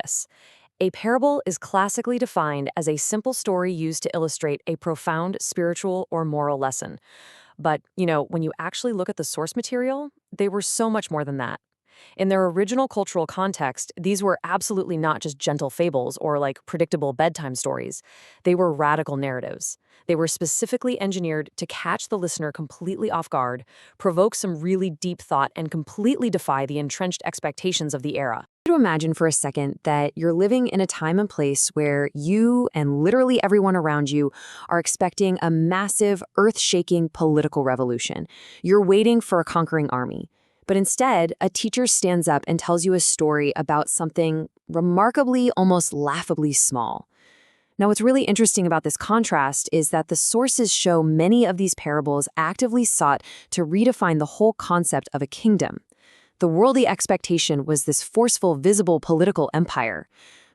this. A parable is classically defined as a simple story used to illustrate a profound spiritual or moral lesson. But, when you actually look at the source material, they were so much more than that. In their original cultural context, these were absolutely not just gentle fables or like predictable bedtime stories. They were radical narratives. They were specifically engineered to catch the listener completely off guard, provoke some really deep thought, and completely defy the entrenched expectations of the era. To imagine for a second that you're living in a time and place where you and literally everyone around you are expecting a massive, earth-shaking political revolution. You're waiting for a conquering army. But instead, a teacher stands up and tells you a story about something remarkably, almost laughably small. Now, what's really interesting about this contrast is that the sources show many of these parables actively sought to redefine the whole concept of a kingdom. The worldly expectation was this forceful, visible political empire.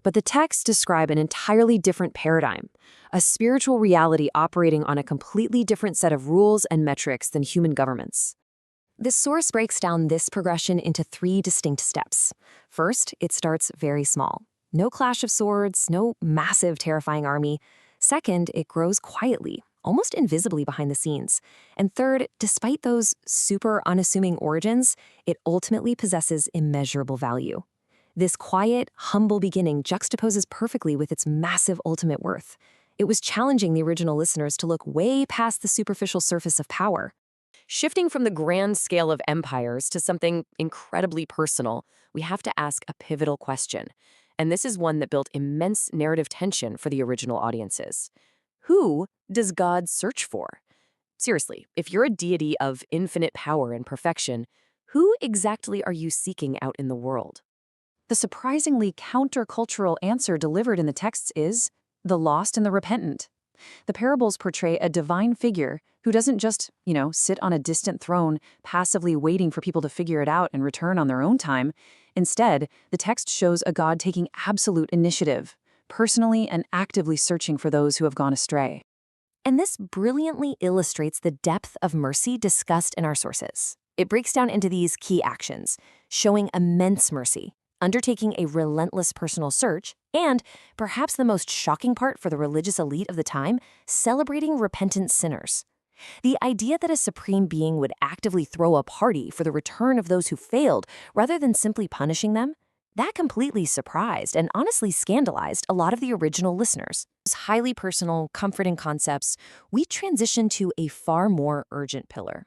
But the texts describe an entirely different paradigm, a spiritual reality operating on a completely different set of rules and metrics than human governments. This source breaks down this progression into 3 distinct steps. First, it starts very small. No clash of swords, no massive, terrifying army. Second, it grows quietly, almost invisibly behind the scenes. And third, despite those super unassuming origins, it ultimately possesses immeasurable value. This quiet, humble beginning juxtaposes perfectly with its massive ultimate worth. It was challenging the original listeners to look way past the superficial surface of power. Shifting from the grand scale of empires to something incredibly personal, we have to ask a pivotal question. And this is one that built immense narrative tension for the original audiences. Who does God search for? Seriously, if you're a deity of infinite power and perfection, who exactly are you seeking out in the world? The surprisingly countercultural answer delivered in the texts is the lost and the repentant. The parables portray a divine figure who doesn't just, sit on a distant throne, passively waiting for people to figure it out and return on their own time. Instead, the text shows a God taking absolute initiative, personally and actively searching for those who have gone astray. And this brilliantly illustrates the depth of mercy discussed in our sources. It breaks down into these key actions, showing immense mercy, undertaking a relentless personal search, and, perhaps the most shocking part for the religious elite of the time, celebrating repentant sinners. The idea that a supreme being would actively throw a party for the return of those who failed, rather than simply punishing them, that completely surprised and honestly scandalized a lot of the original listeners. Those highly personal, comforting concepts, we transition to a far more urgent pillar.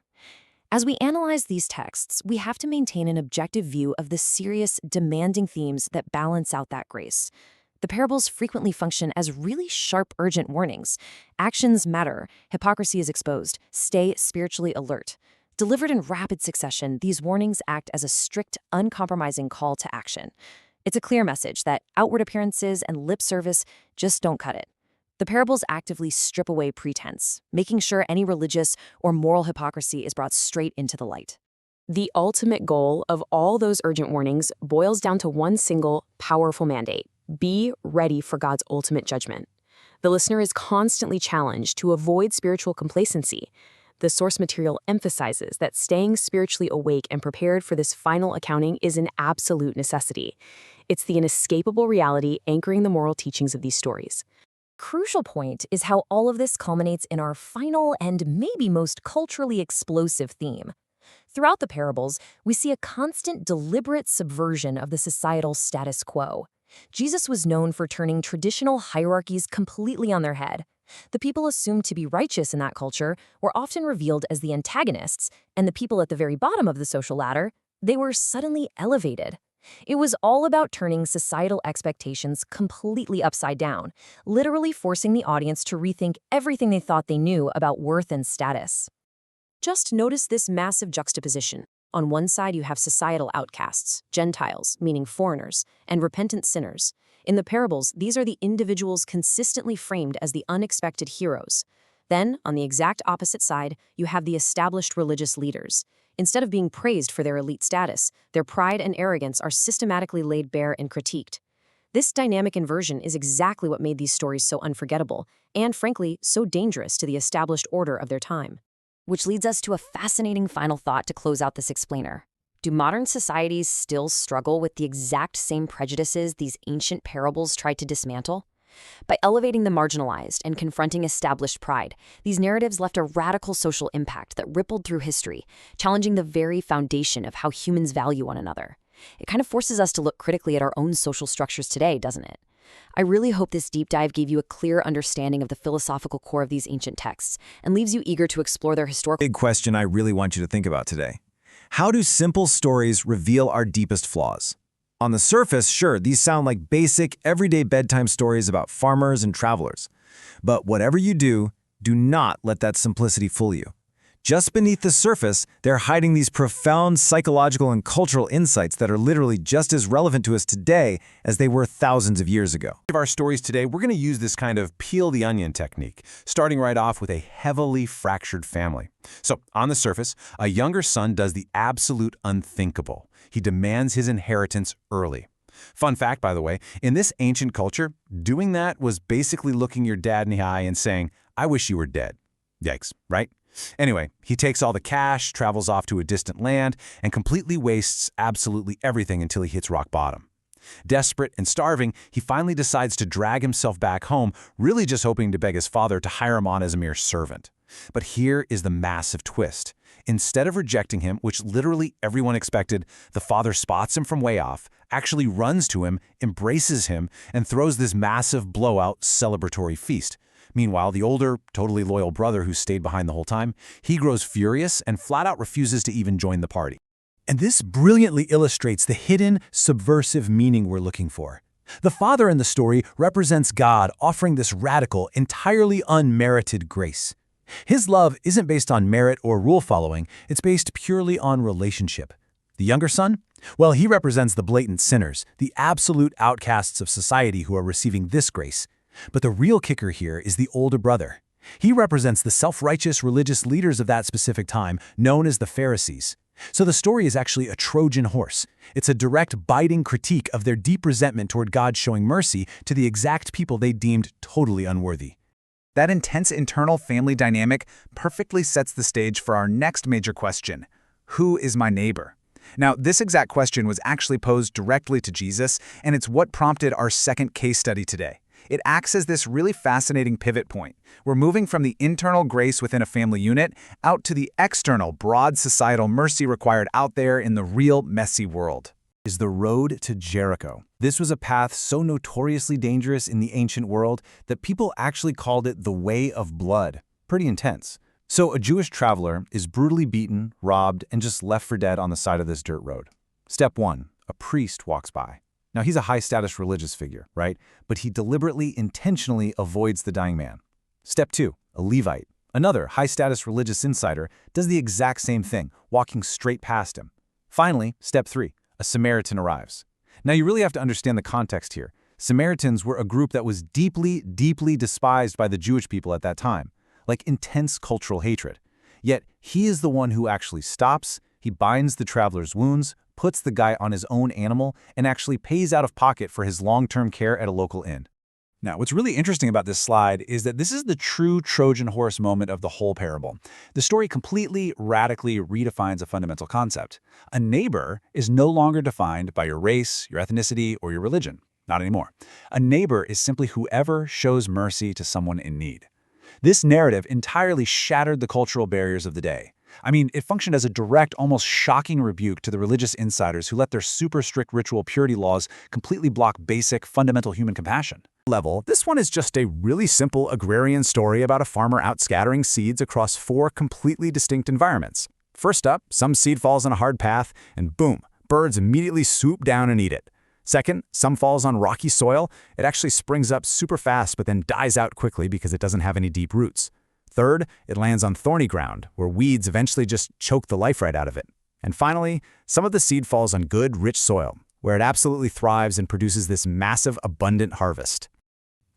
As we analyze these texts, we have to maintain an objective view of the serious, demanding themes that balance out that grace. The parables frequently function as really sharp, urgent warnings. Actions matter, hypocrisy is exposed, stay spiritually alert. Delivered in rapid succession, these warnings act as a strict, uncompromising call to action. It's a clear message that outward appearances and lip service just don't cut it. The parables actively strip away pretense, making sure any religious or moral hypocrisy is brought straight into the light. The ultimate goal of all those urgent warnings boils down to one single, powerful mandate: be ready for God's ultimate judgment. The listener is constantly challenged to avoid spiritual complacency. The source material emphasizes that staying spiritually awake and prepared for this final accounting is an absolute necessity. It's the inescapable reality anchoring the moral teachings of these stories. Crucial point is how all of this culminates in our final and maybe most culturally explosive theme. Throughout the parables, we see a constant, deliberate subversion of the societal status quo. Jesus was known for turning traditional hierarchies completely on their head. The people assumed to be righteous in that culture were often revealed as the antagonists, and the people at the very bottom of the social ladder, they were suddenly elevated. It was all about turning societal expectations completely upside down, literally forcing the audience to rethink everything they thought they knew about worth and status. Just notice this massive juxtaposition. On one side, you have societal outcasts, Gentiles, meaning foreigners, and repentant sinners. In the parables, these are the individuals consistently framed as the unexpected heroes. Then, on the exact opposite side, you have the established religious leaders. Instead of being praised for their elite status, their pride and arrogance are systematically laid bare and critiqued. This dynamic inversion is exactly what made these stories so unforgettable, and frankly, so dangerous to the established order of their time. Which leads us to a fascinating final thought to close out this explainer. Do modern societies still struggle with the exact same prejudices these ancient parables tried to dismantle? By elevating the marginalized and confronting established pride, these narratives left a radical social impact that rippled through history, challenging the very foundation of how humans value one another. It kind of forces us to look critically at our own social structures today, doesn't it? I really hope this deep dive gave you a clear understanding of the philosophical core of these ancient texts and leaves you eager to explore their historical. Big question I really want you to think about today. How do simple stories reveal our deepest flaws? On the surface, sure, these sound like basic, everyday bedtime stories about farmers and travelers. But whatever you do, do not let that simplicity fool you. Just beneath the surface, they're hiding these profound psychological and cultural insights that are literally just as relevant to us today as they were thousands of years ago. Of our stories today, we're going to use this kind of peel the onion technique, starting right off with a heavily fractured family. So, on the surface, a younger son does the absolute unthinkable. He demands his inheritance early. Fun fact, by the way, in this ancient culture, doing that was basically looking your dad in the eye and saying, "I wish you were dead." Yikes, right? Anyway, he takes all the cash, travels off to a distant land, and completely wastes absolutely everything until he hits rock bottom. Desperate and starving, he finally decides to drag himself back home, really just hoping to beg his father to hire him on as a mere servant. But here is the massive twist. Instead of rejecting him, which literally everyone expected, the father spots him from way off, actually runs to him, embraces him, and throws this massive blowout celebratory feast. Meanwhile, the older, totally loyal brother who stayed behind the whole time, he grows furious and flat out refuses to even join the party. And this brilliantly illustrates the hidden, subversive meaning we're looking for. The father in the story represents God offering this radical, entirely unmerited grace. His love isn't based on merit or rule following, it's based purely on relationship. The younger son? Well, he represents the blatant sinners, the absolute outcasts of society who are receiving this grace. But the real kicker here is the older brother. He represents the self-righteous religious leaders of that specific time, known as the Pharisees. So the story is actually a Trojan horse. It's a direct, biting critique of their deep resentment toward God showing mercy to the exact people they deemed totally unworthy. That intense internal family dynamic perfectly sets the stage for our next major question: who is my neighbor? Now, this exact question was actually posed directly to Jesus, and it's what prompted our second case study today. It acts as this really fascinating pivot point. We're moving from the internal grace within a family unit out to the external, broad societal mercy required out there in the real, messy world. Is the road to Jericho. This was a path so notoriously dangerous in the ancient world that people actually called it the Way of Blood. Pretty intense. So a Jewish traveler is brutally beaten, robbed, and just left for dead on the side of this dirt road. Step 1. A priest walks by. Now, he's a high-status religious figure, right? But he deliberately, intentionally avoids the dying man. Step 2. A Levite, another high-status religious insider, does the exact same thing, walking straight past him. Finally, step 3. A Samaritan arrives. Now, you really have to understand the context here. Samaritans were a group that was deeply, deeply despised by the Jewish people at that time, like intense cultural hatred. Yet, he is the one who actually stops, he binds the traveler's wounds, puts the guy on his own animal, and actually pays out of pocket for his long-term care at a local inn. Now, what's really interesting about this slide is that this is the true Trojan horse moment of the whole parable. The story completely, radically redefines a fundamental concept. A neighbor is no longer defined by your race, your ethnicity, or your religion. Not anymore. A neighbor is simply whoever shows mercy to someone in need. This narrative entirely shattered the cultural barriers of the day. I mean, it functioned as a direct, almost shocking rebuke to the religious insiders who let their super strict ritual purity laws completely block basic, fundamental human compassion. This one is just a really simple agrarian story about a farmer out scattering seeds across 4 completely distinct environments. First up, some seed falls on a hard path, and boom, birds immediately swoop down and eat it. Second, some falls on rocky soil. It actually springs up super fast but then dies out quickly because it doesn't have any deep roots. Third, it lands on thorny ground, where weeds eventually just choke the life right out of it. And finally, some of the seed falls on good, rich soil, where it absolutely thrives and produces this massive, abundant harvest.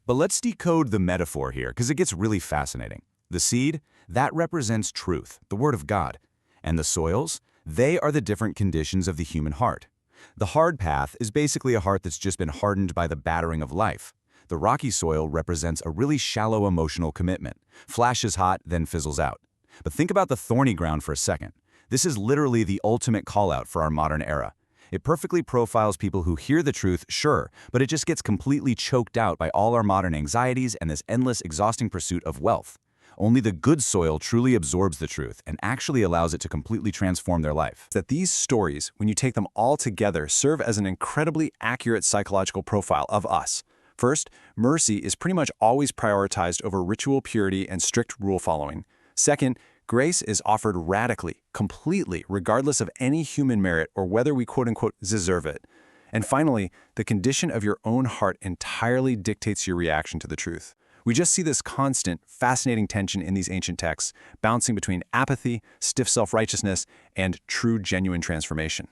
But let's decode the metaphor here, because it gets really fascinating. The seed, that represents truth, the Word of God. And the soils, they are the different conditions of the human heart. The hard path is basically a heart that's just been hardened by the battering of life. The rocky soil represents a really shallow emotional commitment. Flashes hot, then fizzles out. But think about the thorny ground for a second. This is literally the ultimate call-out for our modern era. It perfectly profiles people who hear the truth, sure, but it just gets completely choked out by all our modern anxieties and this endless, exhausting pursuit of wealth. Only the good soil truly absorbs the truth and actually allows it to completely transform their life. That these stories, when you take them all together, serve as an incredibly accurate psychological profile of us. First, mercy is pretty much always prioritized over ritual purity and strict rule following. Second, grace is offered radically, completely, regardless of any human merit or whether we quote-unquote deserve it. And finally, the condition of your own heart entirely dictates your reaction to the truth. We just see this constant, fascinating tension in these ancient texts, bouncing between apathy, stiff self-righteousness, and true, genuine transformation.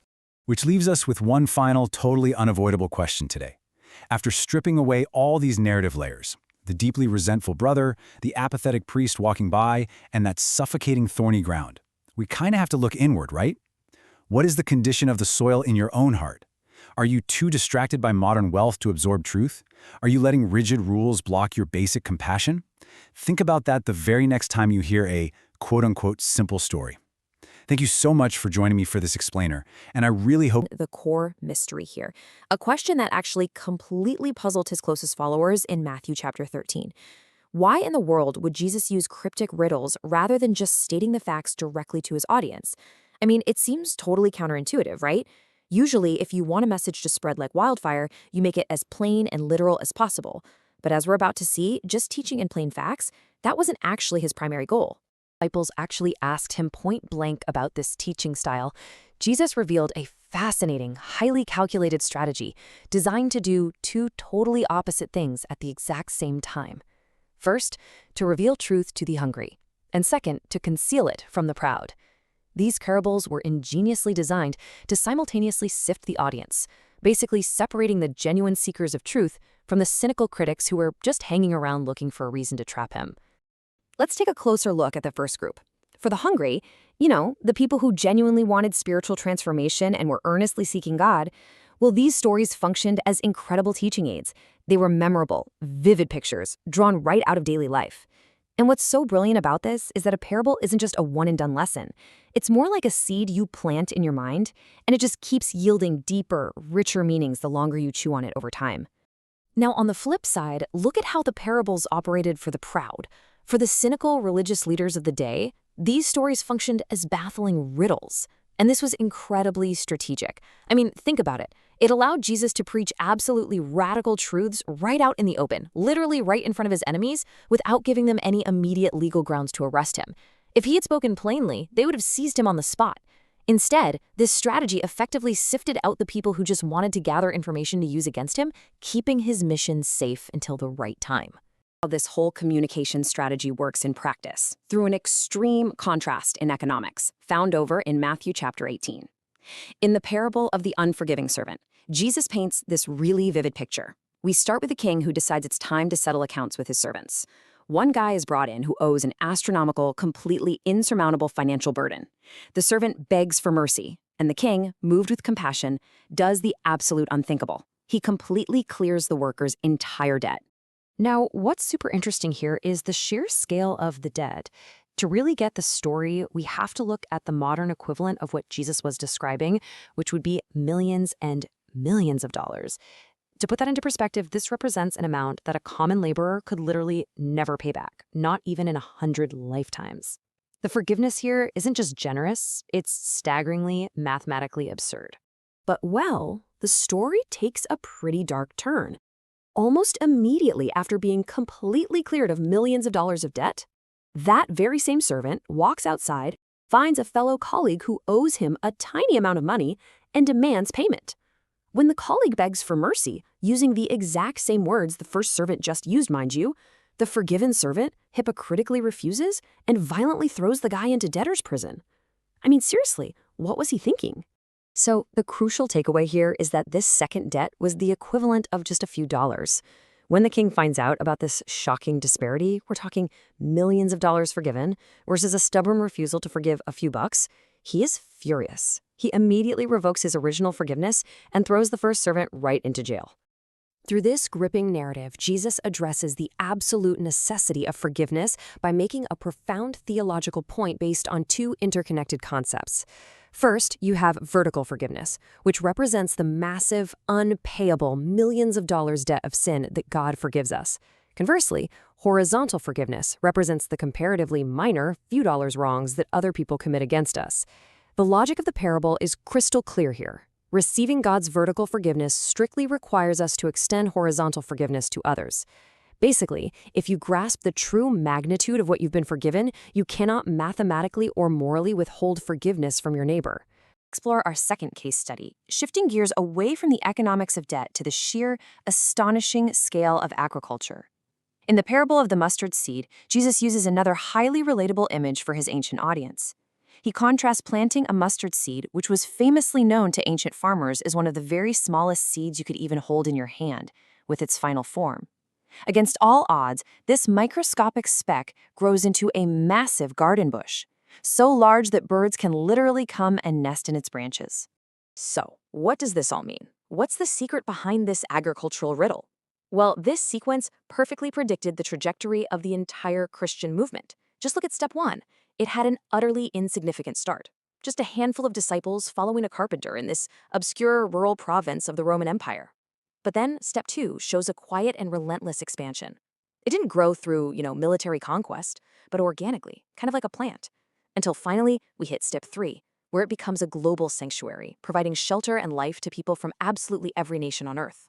Which leaves us with one final, totally unavoidable question today. After stripping away all these narrative layers, the deeply resentful brother, the apathetic priest walking by, and that suffocating thorny ground, we kind of have to look inward, right? What is the condition of the soil in your own heart? Are you too distracted by modern wealth to absorb truth? Are you letting rigid rules block your basic compassion? Think about that the very next time you hear a quote-unquote simple story. Thank you so much for joining me for this explainer, and I really hope The core mystery here, a question that actually completely puzzled his closest followers in Matthew chapter 13. Why in the world would Jesus use cryptic riddles rather than just stating the facts directly to his audience? I mean, it seems totally counterintuitive, right? Usually, if you want a message to spread like wildfire, you make it as plain and literal as possible. But as we're about to see, just teaching in plain facts, that wasn't actually his primary goal. Disciples actually asked him point blank about this teaching style. Jesus revealed a fascinating, highly calculated strategy designed to do two totally opposite things at the exact same time. First, to reveal truth to the hungry, and second, to conceal it from the proud. These parables were ingeniously designed to simultaneously sift the audience, basically separating the genuine seekers of truth from the cynical critics who were just hanging around looking for a reason to trap him. Let's take a closer look at the first group. For the hungry, the people who genuinely wanted spiritual transformation and were earnestly seeking God, well, these stories functioned as incredible teaching aids. They were memorable, vivid pictures, drawn right out of daily life. And what's so brilliant about this is that a parable isn't just a one-and-done lesson. It's more like a seed you plant in your mind, and it just keeps yielding deeper, richer meanings the longer you chew on it over time. Now, on the flip side, look at how the parables operated for the proud. For the cynical religious leaders of the day, these stories functioned as baffling riddles. And this was incredibly strategic. I mean, think about it. It allowed Jesus to preach absolutely radical truths right out in the open, literally right in front of his enemies, without giving them any immediate legal grounds to arrest him. If he had spoken plainly, they would have seized him on the spot. Instead, this strategy effectively sifted out the people who just wanted to gather information to use against him, keeping his mission safe until the right time. How this whole communication strategy works in practice, through an extreme contrast in economics, found over in Matthew chapter 18. In the parable of the unforgiving servant, Jesus paints this really vivid picture. We start with a king who decides it's time to settle accounts with his servants. One guy is brought in who owes an astronomical, completely insurmountable financial burden. The servant begs for mercy, and the king, moved with compassion, does the absolute unthinkable. He completely clears the worker's entire debt. Now, what's super interesting here is the sheer scale of the debt. To really get the story, we have to look at the modern equivalent of what Jesus was describing, which would be millions and millions of dollars. To put that into perspective, this represents an amount that a common laborer could literally never pay back, not even in 100 lifetimes. The forgiveness here isn't just generous, it's staggeringly, mathematically absurd. But well, the story takes a pretty dark turn. Almost immediately after being completely cleared of millions of dollars of debt, that very same servant walks outside, finds a fellow colleague who owes him a tiny amount of money, and demands payment. When the colleague begs for mercy, using the exact same words the first servant just used, mind you, the forgiven servant hypocritically refuses and violently throws the guy into debtor's prison. I mean, seriously, what was he thinking? So the crucial takeaway here is that this second debt was the equivalent of just a few dollars. When the king finds out about this shocking disparity, we're talking millions of dollars forgiven versus a stubborn refusal to forgive a few bucks, he is furious. He immediately revokes his original forgiveness and throws the first servant right into jail. Through this gripping narrative, Jesus addresses the absolute necessity of forgiveness by making a profound theological point based on two interconnected concepts. First, you have vertical forgiveness, which represents the massive, unpayable millions of dollars debt of sin that God forgives us. Conversely, horizontal forgiveness represents the comparatively minor, few dollars wrongs that other people commit against us. The logic of the parable is crystal clear here. Receiving God's vertical forgiveness strictly requires us to extend horizontal forgiveness to others. Basically, if you grasp the true magnitude of what you've been forgiven, you cannot mathematically or morally withhold forgiveness from your neighbor. Explore our second case study, shifting gears away from the economics of debt to the sheer, astonishing scale of agriculture. In the parable of the mustard seed, Jesus uses another highly relatable image for his ancient audience. He contrasts planting a mustard seed, which was famously known to ancient farmers as one of the very smallest seeds you could even hold in your hand, with its final form. Against all odds, this microscopic speck grows into a massive garden bush, so large that birds can literally come and nest in its branches. So, what does this all mean? What's the secret behind this agricultural riddle? Well, this sequence perfectly predicted the trajectory of the entire Christian movement. Just look at step 1. It had an utterly insignificant start. Just a handful of disciples following a carpenter in this obscure rural province of the Roman Empire. But then step 2 shows a quiet and relentless expansion. It didn't grow through, military conquest, but organically, kind of like a plant. Until finally, we hit step 3, where it becomes a global sanctuary, providing shelter and life to people from absolutely every nation on Earth.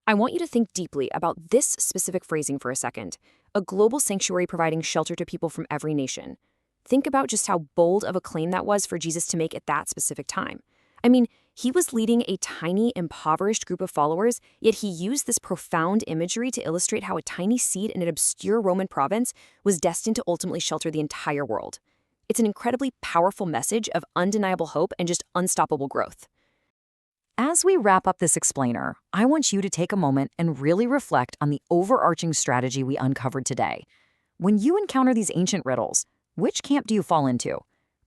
I want you to think deeply about this specific phrasing for a second. A global sanctuary providing shelter to people from every nation. Think about just how bold of a claim that was for Jesus to make at that specific time. I mean, he was leading a tiny, impoverished group of followers, yet he used this profound imagery to illustrate how a tiny seed in an obscure Roman province was destined to ultimately shelter the entire world. It's an incredibly powerful message of undeniable hope and just unstoppable growth. As we wrap up this explainer, I want you to take a moment and really reflect on the overarching strategy we uncovered today. When you encounter these ancient riddles, which camp do you fall into?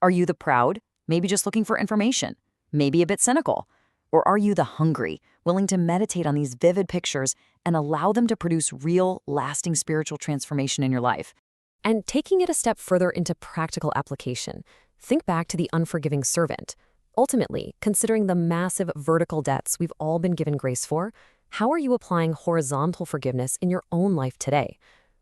Are you the proud, maybe just looking for information, maybe a bit cynical? Or are you the hungry, willing to meditate on these vivid pictures and allow them to produce real, lasting spiritual transformation in your life? And taking it a step further into practical application, think back to the unforgiving servant. Ultimately, considering the massive vertical debts we've all been given grace for, how are you applying horizontal forgiveness in your own life today?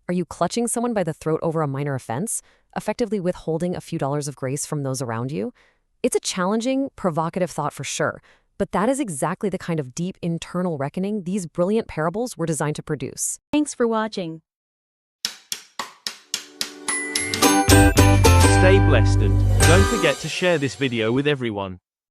Are you clutching someone by the throat over a minor offense, effectively withholding a few dollars of grace from those around you? It's a challenging, provocative thought for sure, but that is exactly the kind of deep internal reckoning these brilliant parables were designed to produce. Thanks for watching. Stay blessed and don't forget to share this video with everyone.